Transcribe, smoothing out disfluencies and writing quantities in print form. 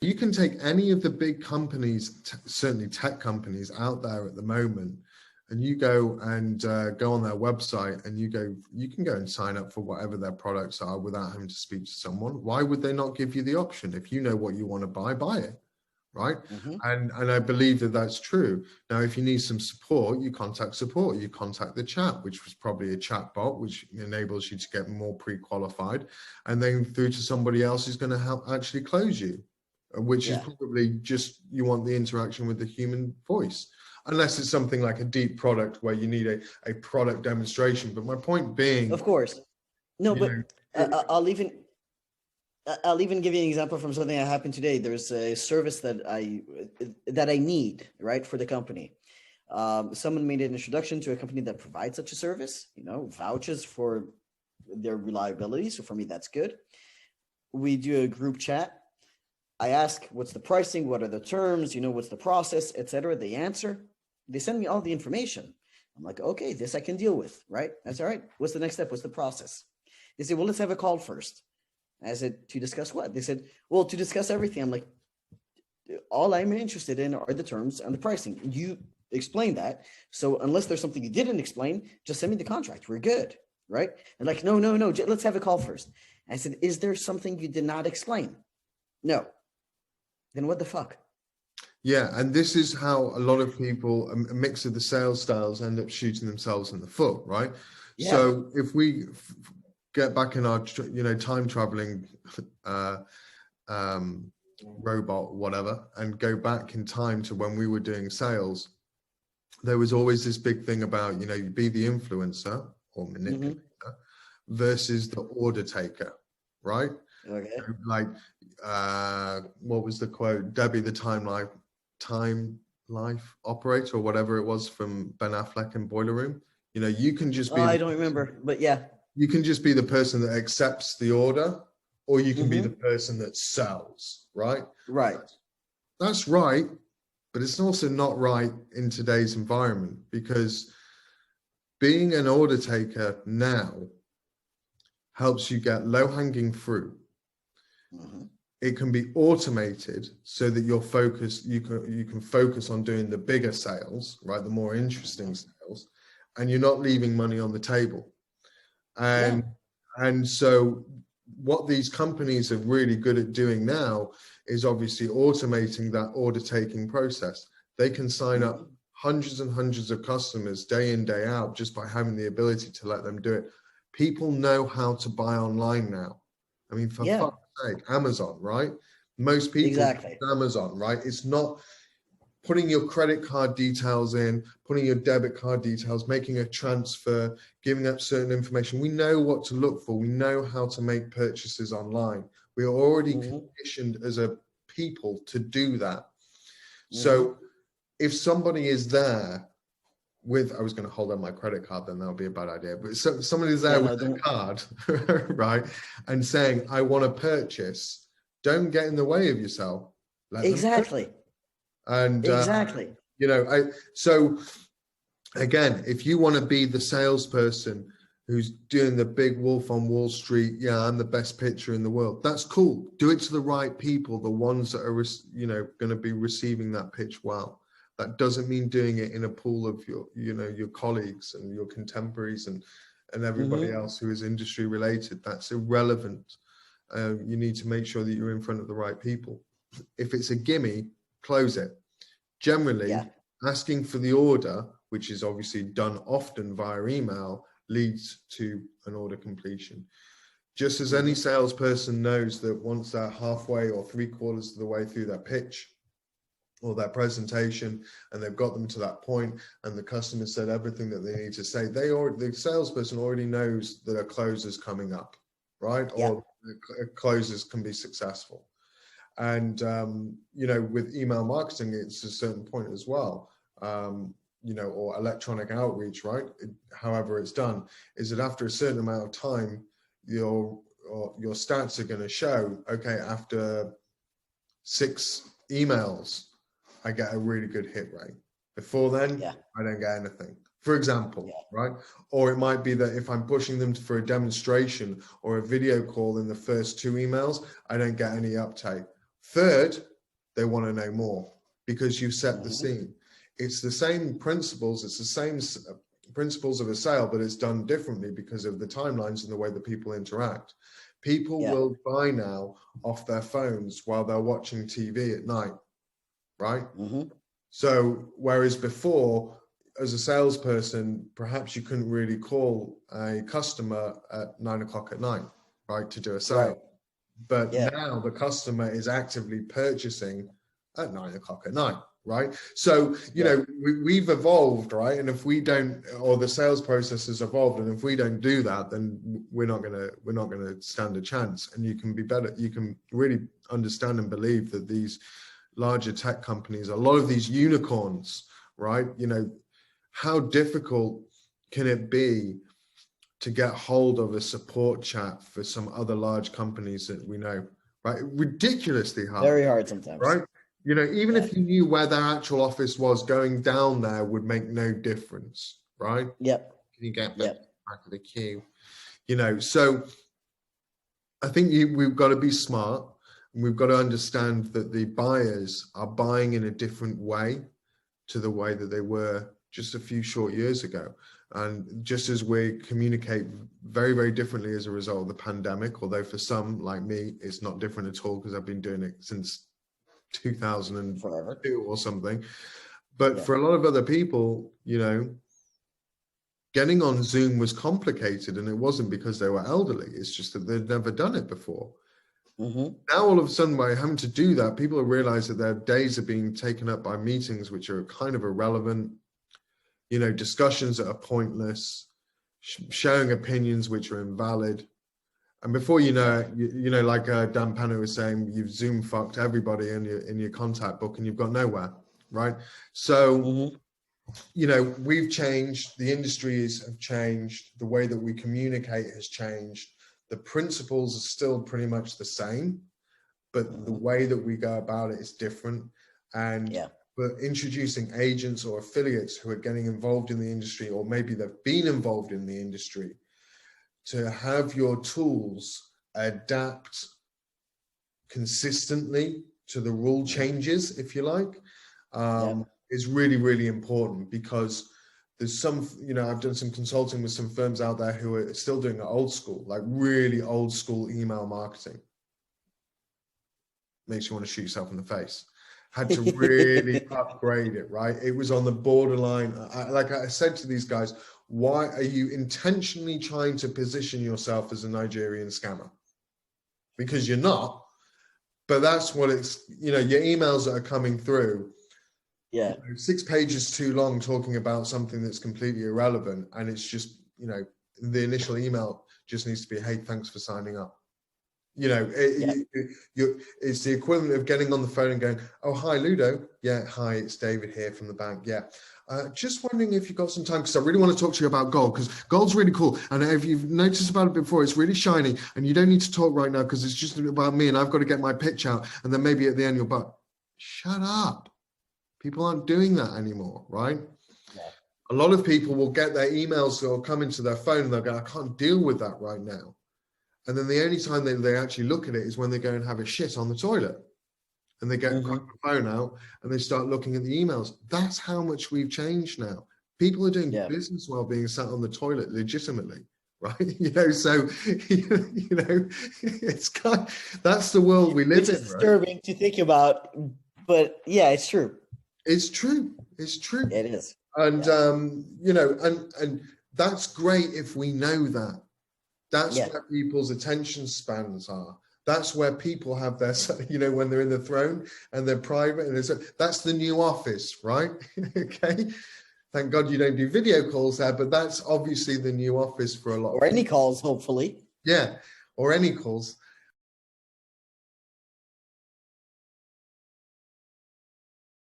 You can take any of the big companies, certainly tech companies out there at the moment, and you go and go on their website and you can go and sign up for whatever their products are without having to speak to someone. Why would they not give you the option? If you know what you want to buy it, right? And I believe that that's true. Now, if you need some support, you contact support, you contact the chat, which was probably a chat bot, which enables you to get more pre-qualified, and then through to somebody else who's going to help actually close you, which is probably just, you want the interaction with the human voice, unless it's something like a deep product where you need a product demonstration. But my point being, of course, no, but I'll even give you an example from something that happened today. There's a service that I need, right, for the company. Someone made an introduction to a company that provides such a service, vouches for their reliability. So for me, that's good. We do a group chat. I ask, what's the pricing? What are the terms? What's the process, etc. They answer. They send me all the information. I'm like, okay, this I can deal with, right? That's all right. What's the next step? What's the process? They say, well, let's have a call first. I said, to discuss what? They said, well, to discuss everything. I'm like, all I'm interested in are the terms and the pricing. You explain that. So unless there's something you didn't explain, just send me the contract. We're good, right? And like, no, let's have a call first. I said, is there something you did not explain? No. Then what the fuck? Yeah, and this is how a lot of people, a mix of the sales styles, end up shooting themselves in the foot, right? Yeah. So if we get back in our, time traveling robot, whatever, and go back in time to when we were doing sales, there was always this big thing about, you be the influencer or manipulator versus the order taker, right? Okay. Like, what was the quote? Debbie, the time life operator, or whatever it was from Ben Affleck in Boiler Room. You can just be. I don't remember, but yeah. You can just be the person that accepts the order, or you can be the person that sells, right? Right. That's right, but it's also not right in today's environment, because being an order taker now helps you get low-hanging fruit. It can be automated so that you're focused. You can focus on doing the bigger sales, right? The more interesting sales, and you're not leaving money on the table. And so what these companies are really good at doing now is obviously automating that order taking process. They can sign up hundreds and hundreds of customers day in, day out, just by having the ability to let them do it. People know how to buy online now. I mean, for fuck's sake, Amazon, right? Most people use Amazon, right? It's not putting your credit card details in, putting your debit card details, making a transfer, giving up certain information. We know what to look for. We know how to make purchases online. We are already conditioned as a people to do that. So if somebody is there with, I was going to hold out my credit card, then that would be a bad idea. But somebody's there with a card, right? And saying, I want to purchase, don't get in the way of yourself. Exactly. And so again, if you want to be the salesperson who's doing the big Wolf on Wall Street, yeah, I'm the best pitcher in the world, that's cool. Do it to the right people, the ones that are going to be receiving that pitch well. That doesn't mean doing it in a pool of your colleagues and your contemporaries and everybody else who is industry related. That's irrelevant. You need to make sure that you're in front of the right people. If it's a gimme, close it. Generally, asking for the order, which is obviously done often via email, leads to an order completion. Just as any salesperson knows that once they're halfway or 3/4 of the way through their pitch or their presentation, and they've got them to that point, and the customer said everything that they need to say, the salesperson already knows that a close is coming up, right? Or a closes can be successful. And, with email marketing, it's a certain point as well, or electronic outreach, right? However it's done, is that after a certain amount of time, your stats are going to show, okay, after 6 emails, I get a really good hit rate. Before then, I don't get anything. For example, right? Or it might be that if I'm pushing them for a demonstration or a video call in the first 2 emails, I don't get any uptake. Third, they want to know more because you've set the scene. It's the same principles. It's the same principles of a sale, but it's done differently because of the timelines and the way that people interact. People will buy now off their phones while they're watching TV at night, right? So whereas before, as a salesperson, perhaps you couldn't really call a customer at 9 o'clock at night, right, to do a sale. But now the customer is actively purchasing at 9 o'clock at night, right? So, you know, we've evolved, right? And if we don't, or the sales process has evolved, and if we don't do that, then we're not gonna stand a chance. And you can be better. You can really understand and believe that these larger tech companies, a lot of these unicorns, right? You know, how difficult can it be to get hold of a support chat for some other large companies that we know, right? Ridiculously hard. Very hard sometimes. Right? You know, even if you knew where their actual office was, going down there would make no difference, right? Can you get back of the queue? You know, so I think we've got to be smart, and we've got to understand that the buyers are buying in a different way to the way that they were just a few short years ago. And just as we communicate very, very differently as a result of the pandemic, although for some like me, it's not different at all because I've been doing it since 2002 or something. But for a lot of other people, you know, getting on Zoom was complicated, and it wasn't because they were elderly. It's just that they'd never done it before. Now, all of a sudden, by having to do that, people have realized that their days are being taken up by meetings which are kind of irrelevant, you know, discussions that are pointless, sharing opinions which are invalid. And before you know it, you know, like Dan Pano was saying, you've Zoom fucked everybody in your contact book and you've got nowhere, right? So, you know, we've changed, the industries have changed, the way that we communicate has changed. The principles are still pretty much the same, but the way that we go about it is different. And but introducing agents or affiliates who are getting involved in the industry, or maybe they've been involved in the industry, to have your tools adapt consistently to the rule changes, if you like, is really, really important. Because there's some, you know, I've done some consulting with some firms out there who are still doing it old school, like really old school email marketing. Makes you want to shoot yourself in the face. Had to really upgrade it, right? It was on the borderline. Like I said to these guys, why are you intentionally trying to position yourself as a Nigerian scammer? Because you're not, but that's what it's, you know, your emails that are coming through, you know, 6 pages too long talking about something that's completely irrelevant. And it's just, you know, the initial email just needs to be, hey, thanks for signing up. You know, it's the equivalent of getting on the phone and going, oh, hi, Ludo. Yeah, hi, it's David here from the bank. Yeah. Just wondering if you've got some time, because I really want to talk to you about gold, because gold's really cool. And if you've noticed about it before, it's really shiny, and you don't need to talk right now because it's just about me and I've got to get my pitch out. And then maybe at the end you'll but shut up. People aren't doing that anymore, right? A lot of people will get their emails or come into their phone and they'll go, I can't deal with that right now. And then the only time they actually look at it is when they go and have a shit on the toilet. And they get the phone out and they start looking at the emails. That's how much we've changed now. People are doing business while being sat on the toilet legitimately, right? You know, so, you know, it's kind of, that's the world we live in, right? It's disturbing to think about, but yeah, it's true. It's true. It's true. It is. And, you know, and that's great if we know that. That's where people's attention spans are. That's where people have their, you know, when they're in the throne and they're private, and that's the new office, right? Okay. Thank God you don't do video calls there, but that's obviously the new office for a lot. Or any calls, hopefully. Yeah, or any calls.